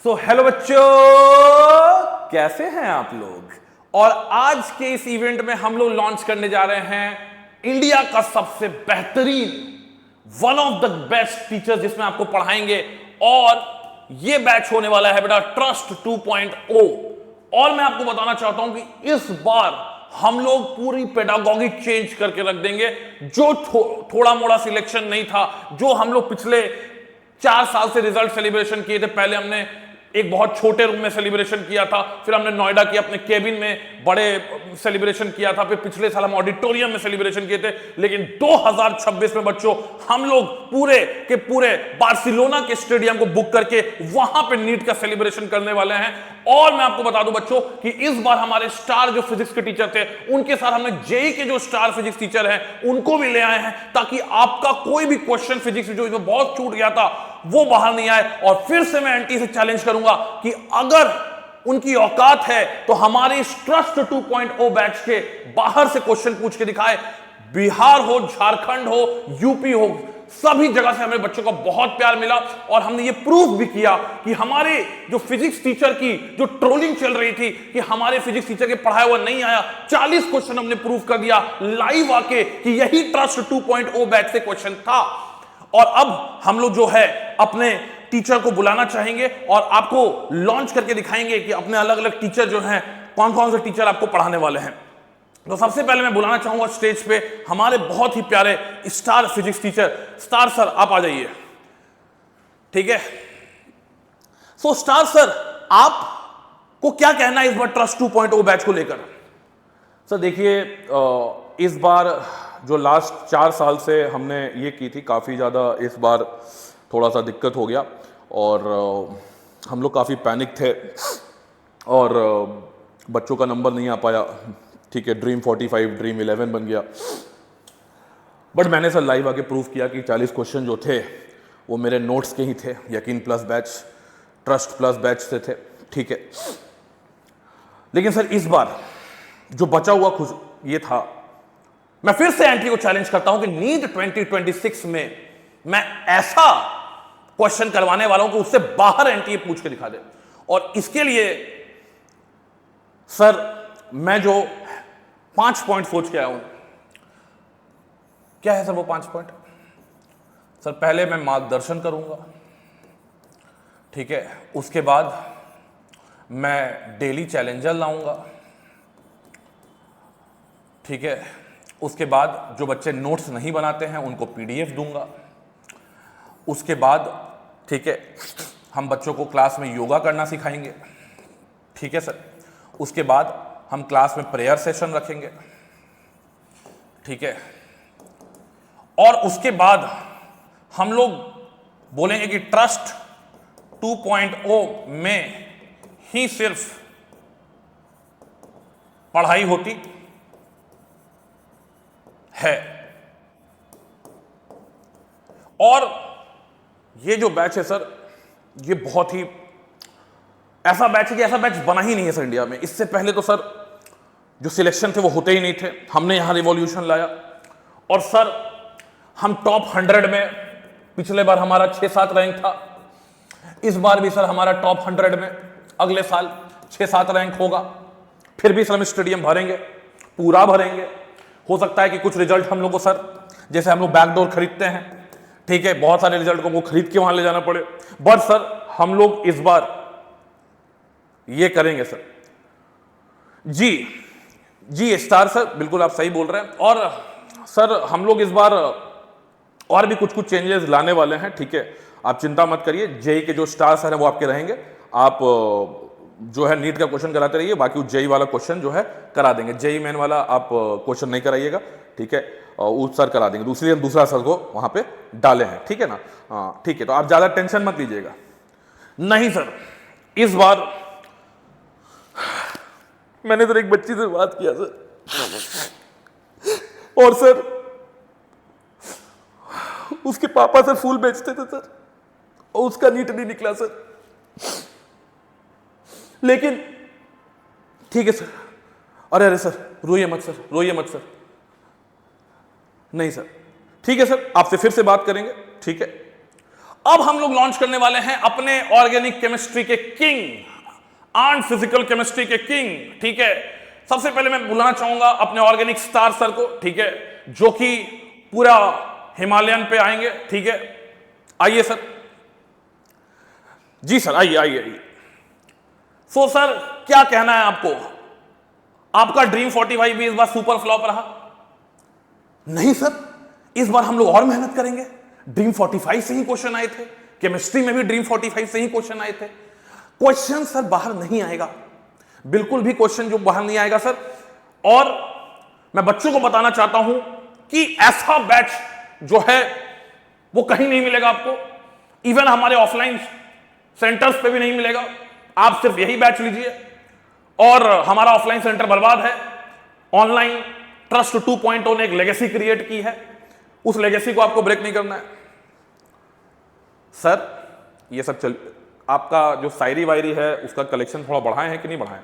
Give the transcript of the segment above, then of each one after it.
Hello बच्चों, कैसे हैं आप लोग। और आज के इस इवेंट में हम लोग लॉन्च करने जा रहे हैं इंडिया का सबसे बेहतरीन, one of the best teachers जिसमें आपको पढ़ाएंगे। और ये बैच होने वाला है बेटा ट्रस्ट 2.0। और मैं आपको बताना चाहता हूं कि इस बार हम लोग पूरी पेडागॉगी चेंज करके रख देंगे। जो थोड़ा मोड़ा सिलेक्शन नहीं था, जो हम लोग पिछले 4 साल से रिजल्ट सेलिब्रेशन किए थे। पहले हमने एक बहुत छोटे रूम में सेलिब्रेशन किया था, फिर हमने नोएडा के अपने केबिन में बड़े सेलिब्रेशन किया था, फिर पिछले साल हम ऑडिटोरियम में सेलिब्रेशन किए थे। लेकिन 2026 में बच्चों हम लोग पूरे के पूरे बार्सिलोना के स्टेडियम को बुक करके वहां पे नीट का सेलिब्रेशन करने वाले हैं। और मैं आपको बता दूं बच्चों कि इस बार हमारे स्टार जो फिजिक्स के टीचर थे, उनके साथ हमने जेई के जो स्टार फिजिक्स टीचर हैं उनको भी ले आए हैं, ताकि आपका कोई भी क्वेश्चन फिजिक्स जो इसमें बहुत छूट गया था वो बाहर नहीं आए। और फिर से मैं एंटी से चैलेंज करूंगा कि अगर उनकी औकात है तो हमारे इस ट्रस्ट 2.0 बैच के बाहर से क्वेश्चन पूछ के दिखाए। बिहार हो, झारखंड हो, यूपी हो, सभी जगह से हमें बच्चों का बहुत प्यार मिला। और हमने ये प्रूफ भी किया कि हमारे जो फिजिक्स टीचर की जो ट्रोलिंग चल रही थी कि हमारे फिजिक्स टीचर के पढ़ाया हुआ नहीं आया, 40 क्वेश्चन हमने प्रूफ कर दिया लाइव आके कि यही ट्रस्ट 2.0 बैच से क्वेश्चन था। और अब हम लोग जो है अपने टीचर को बुलाना चाहेंगे और आपको लॉन्च करके दिखाएंगे कि अपने अलग अलग टीचर जो हैं, कौन कौन से टीचर आपको पढ़ाने वाले हैं। तो सबसे पहले मैं बुलाना चाहूंगा स्टेज पे हमारे बहुत ही प्यारे star physics teacher. Star sir आप आ जाइए, ठीक है। सो स्टार सर, आपको क्या कहना है इस बार ट्रस्ट 2.0 बैच को लेकर। सर देखिए, इस बार जो लास्ट 4 साल से हमने ये की थी, काफ़ी ज़्यादा इस बार थोड़ा सा दिक्कत हो गया और हम लोग काफ़ी पैनिक थे और बच्चों का नंबर नहीं आ पाया, ठीक है। ड्रीम 45 ड्रीम 11 बन गया। बट मैंने सर लाइव आके प्रूफ किया कि 40 क्वेश्चन जो थे वो मेरे नोट्स के ही थे, यकीन plus batch, trust plus batch से थे, ठीक है। लेकिन सर इस बार जो बचा हुआ खुश ये था, मैं फिर से एंटी को चैलेंज करता हूं कि नीट 2026 में मैं ऐसा क्वेश्चन करवाने वाला हूं कि उससे बाहर एंटी पूछ के दिखा दे। और इसके लिए सर मैं जो 5 पॉइंट सोच के आया हूं, क्या है सर वो 5 पॉइंट। सर पहले मैं मार्गदर्शन करूंगा, ठीक है। उसके बाद मैं डेली चैलेंजर लाऊंगा, ठीक है। उसके बाद जो बच्चे नोट्स नहीं बनाते हैं उनको पीडीएफ दूंगा। उसके बाद ठीक है हम बच्चों को क्लास में योगा करना सिखाएंगे, ठीक है सर। उसके बाद हम क्लास में प्रेयर सेशन रखेंगे, ठीक है। और उसके बाद हम लोग बोलेंगे कि ट्रस्ट 2.0 में ही सिर्फ पढ़ाई होती है। और ये जो बैच है सर, ये बहुत ही ऐसा बैच है कि ऐसा बैच बना ही नहीं है सर इंडिया में। इससे पहले तो सर जो सिलेक्शन थे वो होते ही नहीं थे, हमने यहां रिवॉल्यूशन लाया। और सर हम टॉप 100 में, पिछले बार हमारा 6-7 रैंक था, इस बार भी सर हमारा टॉप 100 में, अगले साल 6-7 रैंक होगा। फिर भी सर हम स्टेडियम भरेंगे, पूरा भरेंगे। हो सकता है कि कुछ रिजल्ट हम लोग को सर, जैसे हम लोग बैकडोर खरीदते हैं, ठीक है, बहुत सारे रिजल्ट को खरीद के वहां ले जाना पड़े। बट सर हम लोग इस बार ये करेंगे सर। जी स्टार सर, बिल्कुल आप सही बोल रहे हैं। और सर हम लोग इस बार और भी कुछ चेंजेस लाने वाले हैं, ठीक है। आप चिंता मत करिए, जेई के जो स्टार सर है वो आपके रहेंगे। आप जो है नीट का क्वेश्चन कराते रहिए, बाकी जेई वाला क्वेश्चन जो है करा देंगे। जेई मेन वाला आप क्वेश्चन नहीं कराइएगा, ठीक है, उस सर करा देंगे। दूसरी हम दूसरा सर को वहां पे डाले हैं, ठीक है ना। हाँ ठीक है, तो आप ज्यादा टेंशन मत लीजिएगा। नहीं सर, इस बार मैंने तो एक बच्ची से बात किया सर, और सर उसके पापा सर फूल बेचते थे सर, और उसका नीट नहीं निकला सर। लेकिन ठीक है सर, अरे सर रोइए मत सर, रोइए मत सर। नहीं सर, ठीक है सर, आपसे फिर से बात करेंगे, ठीक है। अब हम लोग लॉन्च करने वाले हैं अपने ऑर्गेनिक केमिस्ट्री के किंग एंड फिजिकल केमिस्ट्री के किंग, ठीक है। सबसे पहले मैं बुलाना चाहूंगा अपने ऑर्गेनिक स्टार सर को, ठीक है, जो कि पूरा हिमालयन पे आएंगे, ठीक है। आइए सर। जी सर, आइए आइए आइए। सो सर, क्या कहना है आपको? आपका ड्रीम 45 भी इस बार सुपर फ्लॉप रहा? नहीं सर, इस बार हम लोग और मेहनत करेंगे। ड्रीम 45 से ही क्वेश्चन आए थे, केमिस्ट्री में भी ड्रीम 45 से ही क्वेश्चन आए थे। क्वेश्चन सर बाहर नहीं आएगा, बिल्कुल भी क्वेश्चन जो बाहर नहीं आएगा सर। और मैं बच्चों को बताना चाहता हूं कि ऐसा बैच जो है वो कहीं नहीं मिलेगा आपको, इवन हमारे ऑफलाइन सेंटर्स पे भी नहीं मिलेगा। आप सिर्फ यही बैच लीजिए और हमारा ऑफलाइन सेंटर बर्बाद है। ऑनलाइन ट्रस्ट 2.0 ने एक लेगेसी क्रिएट की है, उस लेगेसी को आपको ब्रेक नहीं करना है सर। ये सब चल, आपका जो शायरी वायरी है उसका कलेक्शन थोड़ा बढ़ाए हैं कि नहीं बढ़ाए?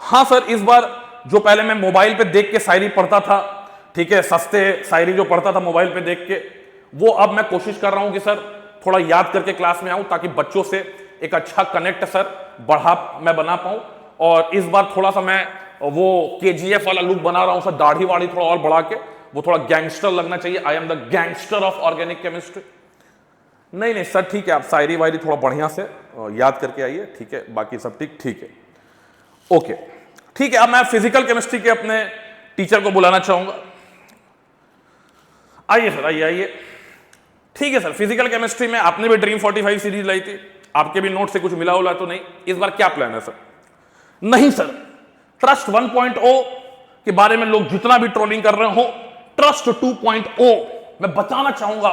हाँ सर, इस बार जो पहले मैं मोबाइल पे देख के शायरी पढ़ता था, ठीक है, सस्ते शायरी जो पढ़ता था मोबाइल पे देख के, वो अब मैं कोशिश कर रहा हूं कि सर थोड़ा याद करके क्लास में आऊं, ताकि बच्चों से एक अच्छा कनेक्ट सर मैं बना पाऊं। और इस बार थोड़ा सा मैं वो KGF वाला लुक बना रहा हूं सर, दाढ़ी वाड़ी थोड़ा और बढ़ा के, वो थोड़ा गैंगस्टर लगना चाहिए। I am the gangster of organic chemistry. नहीं नहीं सर, ठीक है, आप शायरी वायरी थोड़ा बढ़िया से याद करके आइए, ठीक है, बाकी सब ठीक है, ओके, ठीक है। अब मैं फिजिकल केमिस्ट्री के अपने टीचर को बुलाना चाहूंगा। आइए सर, आइए आइए। ठीक है सर, फिजिकल केमिस्ट्री में आपने भी ड्रीम 45 सीरीज लाई थी, आपके भी नोट से कुछ मिला उला तो नहीं? इस बार क्या प्लान है सर? नहीं सर, ट्रस्ट 1.0 के बारे में लोग जितना भी ट्रोलिंग कर रहे हो, ट्रस्ट 2.0 मैं बताना चाहूंगा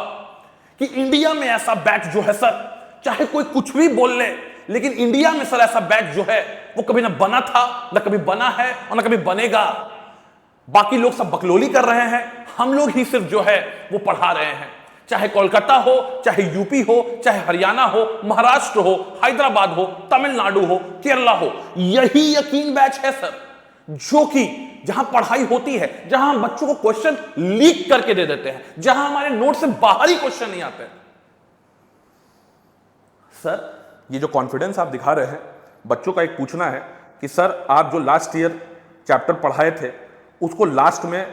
कि इंडिया में ऐसा बैच जो है सर, चाहे कोई कुछ भी बोल ले, लेकिन इंडिया में सर ऐसा बैच जो है वो कभी ना बना था, ना कभी बना है और ना कभी बनेगा। बाकी लोग सब बकलोली कर रहे हैं, हम लोग ही सिर्फ जो है वो पढ़ा रहे हैं। चाहे कोलकाता हो, चाहे यूपी हो, चाहे हरियाणा हो, महाराष्ट्र हो, हैदराबाद हो, तमिलनाडु हो, केरला हो, यही यकीन बैच है सर, जो कि जहां पढ़ाई होती है, जहां हम बच्चों को क्वेश्चन लीक करके दे देते हैं, जहां हमारे नोट से बाहर ही क्वेश्चन नहीं आते। सर ये जो कॉन्फिडेंस आप दिखा रहे हैं, बच्चों का एक पूछना है कि सर आप जो लास्ट ईयर चैप्टर पढ़ाए थे उसको लास्ट में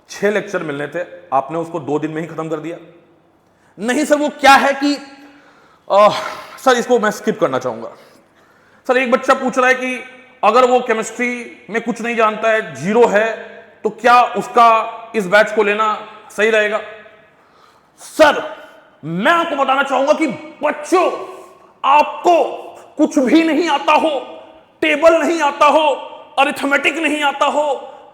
6 लेक्चर मिलने थे, आपने उसको 2 दिन में ही खत्म कर दिया। नहीं सर, वो क्या है कि सर इसको मैं स्किप करना चाहूंगा। सर एक बच्चा पूछ रहा है कि अगर वो केमिस्ट्री में कुछ नहीं जानता है, 0 है, तो क्या उसका इस बैच को लेना सही रहेगा? सर मैं आपको बताना चाहूंगा कि बच्चों, आपको कुछ भी नहीं आता हो, टेबल नहीं आता हो, अरिथमेटिक नहीं आता हो,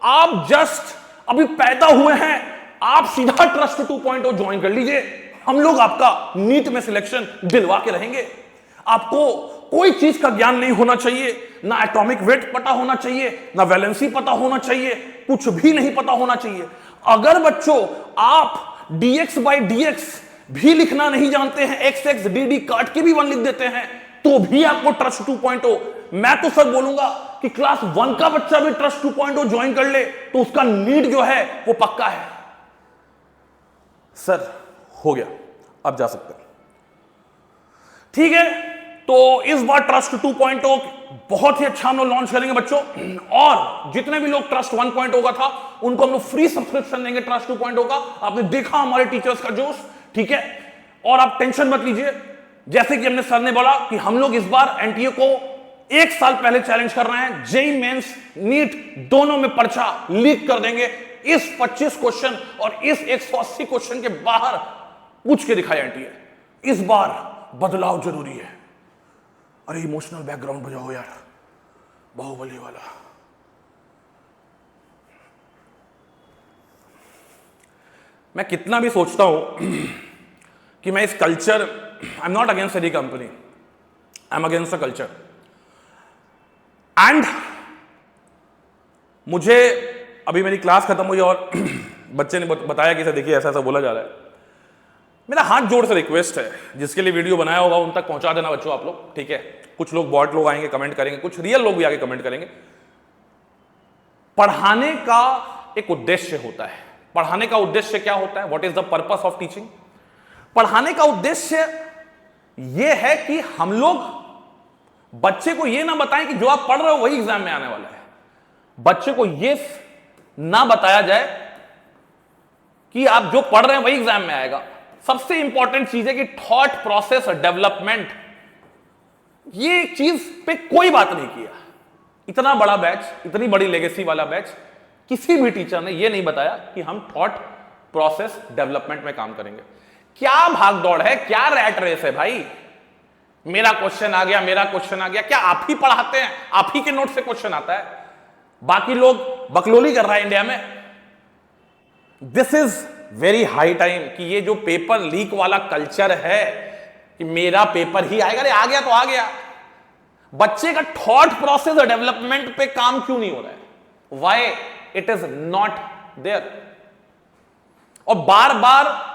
आप जस्ट अभी पैदा हुए हैं, आप सीधा ट्रस्ट 2.0 ज्वाइन कर लीजिए। हम लोग आपका नीट में सिलेक्शन दिलवा के रहेंगे। आपको कोई चीज का ज्ञान नहीं होना चाहिए, ना एटॉमिक वेट पता होना चाहिए, ना वैलेंसी पता होना चाहिए, कुछ भी नहीं पता होना चाहिए। अगर बच्चों आप dx/dx भी लिखना नहीं जानते हैं, x dd काट के भी 1 लिख देते हैं, तो भी आपको ट्रस्ट 2.0, मैं तो सर बोलूंगा कि क्लास 1 का बच्चा भी ट्रस्ट 2.0 ज्वाइन कर ले तो उसका नीट जो है वो पक्का है। सर हो गया, अब जा सकते हैं। ठीक है, तो इस बार ट्रस्ट 2.0 बहुत ही अच्छा हम लोग लॉन्च करेंगे बच्चों, और जितने भी लोग ट्रस्ट 1.0 का था उनको हम लोग फ्री सब्सक्रिप्शन देंगे ट्रस्ट 2.0 का। आपने देखा हमारे टीचर्स का जोश, ठीक है, और आप टेंशन मत लीजिए। जैसे कि हमने सर ने बोला कि हम लोग इस बार एनटीए को 1 साल पहले चैलेंज कर रहे हैं, जेईई मेंस नीट दोनों में पर्चा लीक कर देंगे। इस 25 क्वेश्चन और इस 180 क्वेश्चन के बाहर पूछ के दिखाया एनटीए। इस बार बदलाव जरूरी है। अरे इमोशनल बैकग्राउंड बजाओ यार, बाहुबली वाला। मैं कितना भी सोचता हूं कि मैं इस culture, I am not against any company, I am against the culture. And मुझे अभी मेरी क्लास खत्म हुई और बच्चे ने बताया कि सर देखिए ऐसा ऐसा बोला जा रहा है। मेरा हाथ जोड़ से रिक्वेस्ट है, जिसके लिए वीडियो बनाया होगा उन तक पहुंचा देना बच्चों आप लोग, ठीक है। कुछ लोग बॉट लोग आएंगे कमेंट करेंगे, कुछ रियल लोग भी आगे कमेंट करेंगे। पढ़ाने का एक उद्देश्य होता है। पढ़ाने का उद्देश्य क्या होता है? What is the purpose of teaching? पढ़ाने का उद्देश्य यह है कि हम लोग बच्चे को यह ना बताएं कि जो आप पढ़ रहे हो वही एग्जाम में आने वाला है। बच्चे को यह ना बताया जाए कि आप जो पढ़ रहे हैं वही एग्जाम में आएगा। सबसे इंपॉर्टेंट चीज है कि थॉट प्रोसेस डेवलपमेंट, ये चीज पे कोई बात नहीं किया। इतना बड़ा बैच, इतनी बड़ी लेगेसी वाला बैच, किसी भी टीचर ने यह नहीं बताया कि हम थॉट प्रोसेस डेवलपमेंट में काम करेंगे। क्या भाग दौड़ है, क्या रैट रेस है भाई। मेरा क्वेश्चन आ गया, मेरा क्वेश्चन आ गया। क्या आप ही पढ़ाते हैं? आप ही के नोट से क्वेश्चन आता है? बाकी लोग बकलोली कर रहा है इंडिया में। This is very high time कि ये जो पेपर लीक वाला कल्चर है कि मेरा पेपर ही आएगा, अरे आ गया तो आ गया। बच्चे का थॉट प्रोसेस और डेवलपमेंट पे काम क्यों नहीं हो रहा है? Why it is not there. और बार बार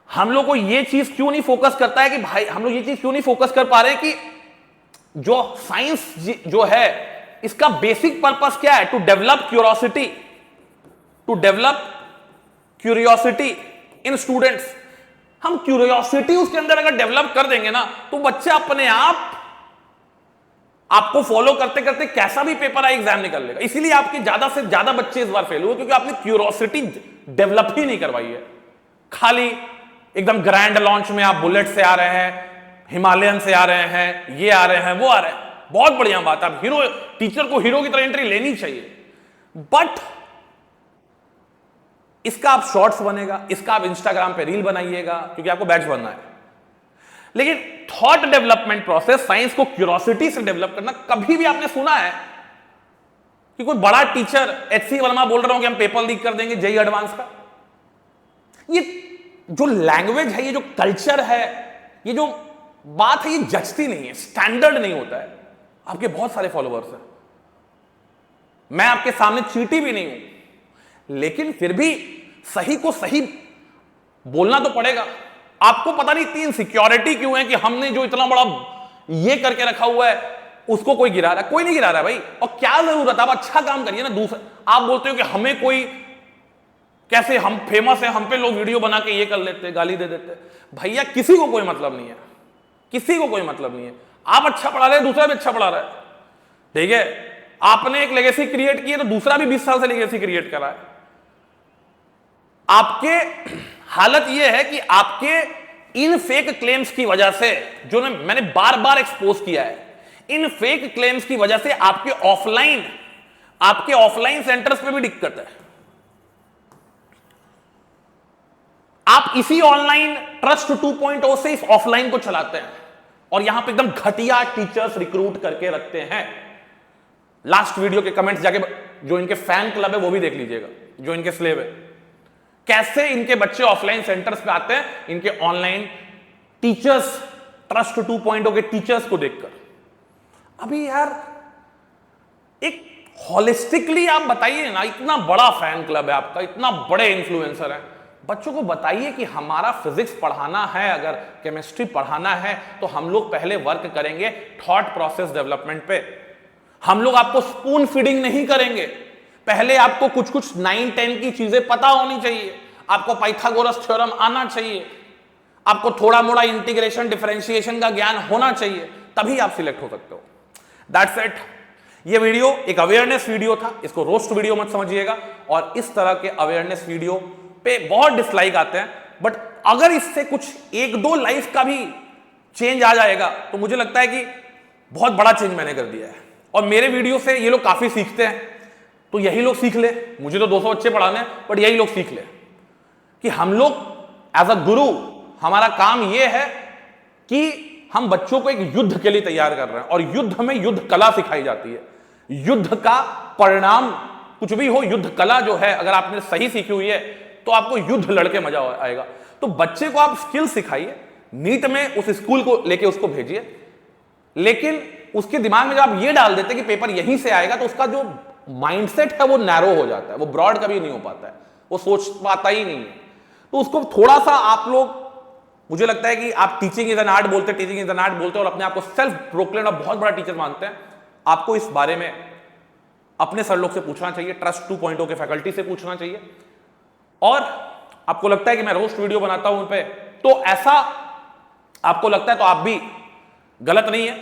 हम लोग को यह चीज क्यों नहीं फोकस करता है कि भाई, हम लोग ये चीज क्यों नहीं फोकस कर पा रहे हैं कि जो साइंस जो है इसका बेसिक पर्पस क्या है? To develop curiosity, to develop curiosity in students. हम क्यूरियोसिटी उसके अंदर अगर डेवलप कर देंगे ना तो बच्चे अपने आप आपको फॉलो करते करते कैसा भी पेपर आए एग्जाम निकल लेगा। इसीलिए आपके ज्यादा से ज्यादा बच्चे इस बार फेल हुए क्योंकि आपने क्यूरियोसिटी डेवलप ही नहीं करवाई है। खाली एकदम ग्रैंड लॉन्च में आप बुलेट से आ रहे हैं, हिमालयन से आ रहे हैं, ये आ रहे हैं, वो आ रहे हैं। बहुत बढ़िया बात है, आप हीरो, टीचर को हीरो की तरह एंट्री लेनी चाहिए। बट इसका आप शॉर्ट्स बनेगा, इसका आप इंस्टाग्राम पे रील बनाइएगा क्योंकि आपको बैच बनना है। लेकिन थॉट डेवलपमेंट प्रोसेस, साइंस को क्यूरियोसिटी से डेवलप करना, कभी भी आपने सुना है कि कोई बड़ा टीचर एचसी वर्मा बोल रहा हूं कि हम पेपर लीक कर देंगे जेई एडवांस का? ये जो लैंग्वेज है, ये जो कल्चर है, ये जो बात है, ये जचती नहीं है, स्टैंडर्ड नहीं होता है। आपके बहुत सारे फॉलोअर्स हैं, मैं आपके सामने चीटी भी नहीं हूं, लेकिन फिर भी सही को सही बोलना तो पड़ेगा। आपको पता नहीं इतनी इनसिक्योरिटी क्यों है कि हमने जो इतना बड़ा ये करके रखा हुआ है उसको कोई गिरा रहा है? कोई नहीं गिरा रहा है भाई। और क्या जरूरत है, आप अच्छा काम करिए ना। दूसरा आप बोलते हो कि हमें कोई, कैसे हम फेमस है, हम पे लोग वीडियो बना के ये कर लेते, गाली दे देते। भैया किसी को कोई मतलब नहीं है, किसी को कोई मतलब नहीं है। आप अच्छा पढ़ा रहे हैं, दूसरा भी अच्छा पढ़ा रहा है, ठीक है। आपने एक लेगेसी क्रिएट की है तो दूसरा भी 20 साल से लेगेसी क्रिएट करा है। आपके हालत यह है कि आपके इन फेक क्लेम्स की वजह से, जो मैंने बार बार एक्सपोज किया है, इन फेक क्लेम्स की वजह से आपके ऑफलाइन सेंटर्स पे भी दिक्कत है। आप इसी ऑनलाइन ट्रस्ट 2.0 से इस ऑफलाइन को चलाते हैं और यहां पे एकदम घटिया टीचर्स रिक्रूट करके रखते हैं। लास्ट वीडियो के कमेंट्स जाके जो इनके फैन क्लब है वो भी देख लीजिएगा, जो इनके स्लेव है, कैसे इनके बच्चे ऑफलाइन सेंटर्स पे आते हैं इनके ऑनलाइन टीचर्स, ट्रस्ट 2.0 के टीचर्स को देखकर। अभी यार एक हॉलिस्टिकली आप बताइए ना, इतना बड़ा फैन क्लब है आपका, इतना बड़े इन्फ्लुएंसर हैं, बच्चों को बताइए कि हमारा फिजिक्स पढ़ाना है, अगर केमिस्ट्री पढ़ाना है तो हम लोग पहले वर्क करेंगे थॉट प्रोसेस डेवलपमेंट पे। हम लोग आपको स्पून फीडिंग नहीं करेंगे, पहले आपको कुछ कुछ 9-10 की चीजें पता होनी चाहिए, आपको पाइथागोरस थ्योरम आना चाहिए, आपको थोड़ा मोड़ा इंटीग्रेशन डिफरेंशिएशन का ज्ञान होना चाहिए, तभी आप सिलेक्ट हो सकते हो। That's it. ये वीडियो एक अवेयरनेस वीडियो था, इसको रोस्ट वीडियो मत समझिएगा। और इस तरह के अवेयरनेस वीडियो पे बहुत डिसलाइक आते हैं, बट अगर इससे कुछ 1-2 लाइफ का भी चेंज आ जाएगा तो मुझे लगता है कि बहुत बड़ा चेंज मैंने कर दिया है। और मेरे वीडियो से ये लोग काफी सीखते हैं, तो यही लोग सीख ले। मुझे तो 200 बच्चे पढ़ाने हैं, बट यही लोग सीख ले कि हम लोग एज अ गुरु, हमारा काम यह है कि हम बच्चों को एक युद्ध के लिए तैयार कर रहे हैं। और युद्ध में युद्ध कला सिखाई जाती है। युद्ध का परिणाम कुछ भी हो, युद्ध कला जो है अगर आपने सही सीखी हुई है तो आपको युद्ध लड़के मजा आएगा। तो बच्चे को आप स्किल सिखाइए, नीट में उस स्कूल को लेके उसको भेजिए, लेकिन उसके दिमाग में जब आप ये डाल देते कि पेपर यहीं से आएगा तो उसका जो माइंडसेट है वो नैरो हो जाता है, वो ब्रॉड कभी नहीं हो पाता है, वो सोच पाता ही नहीं है। तो उसको थोड़ा सा आप लोग, मुझे लगता है कि आप टीचिंग इज एन आर्ट बोलते, टीचिंग इज एन आर्ट बोलते और अपने आप को सेल्फ प्रोक्लेम्ड और बहुत बड़ा टीचर मानते हैं। आपको इस बारे में अपने सर लोग से पूछना चाहिए, ट्रस्ट 2.0 के फैकल्टी से पूछना चाहिए। और आपको लगता है कि मैं रोस्ट वीडियो बनाता हूं उन पे, तो ऐसा आपको लगता है तो आप भी गलत नहीं है,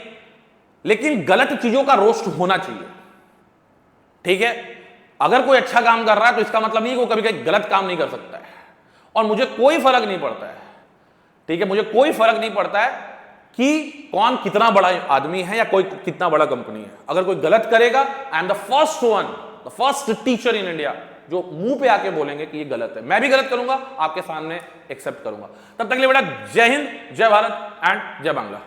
लेकिन गलत चीजों का रोस्ट होना चाहिए, ठीक है। अगर कोई अच्छा काम कर रहा है तो इसका मतलब नहीं कि वो कभी कभी गलत काम नहीं कर सकता है, और मुझे कोई फर्क नहीं पड़ता है, ठीक है, मुझे कोई फर्क नहीं पड़ता है कि कौन कितना बड़ा आदमी है या कोई कितना बड़ा कंपनी है। अगर कोई गलत करेगा, I am the first one, the first teacher in India जो मुंह पे आके बोलेंगे कि ये गलत है। मैं भी गलत करूंगा, आपके सामने एक्सेप्ट करूंगा। तब तक के लिए बेटा जय हिंद, जय भारत एंड जय बांग्ला।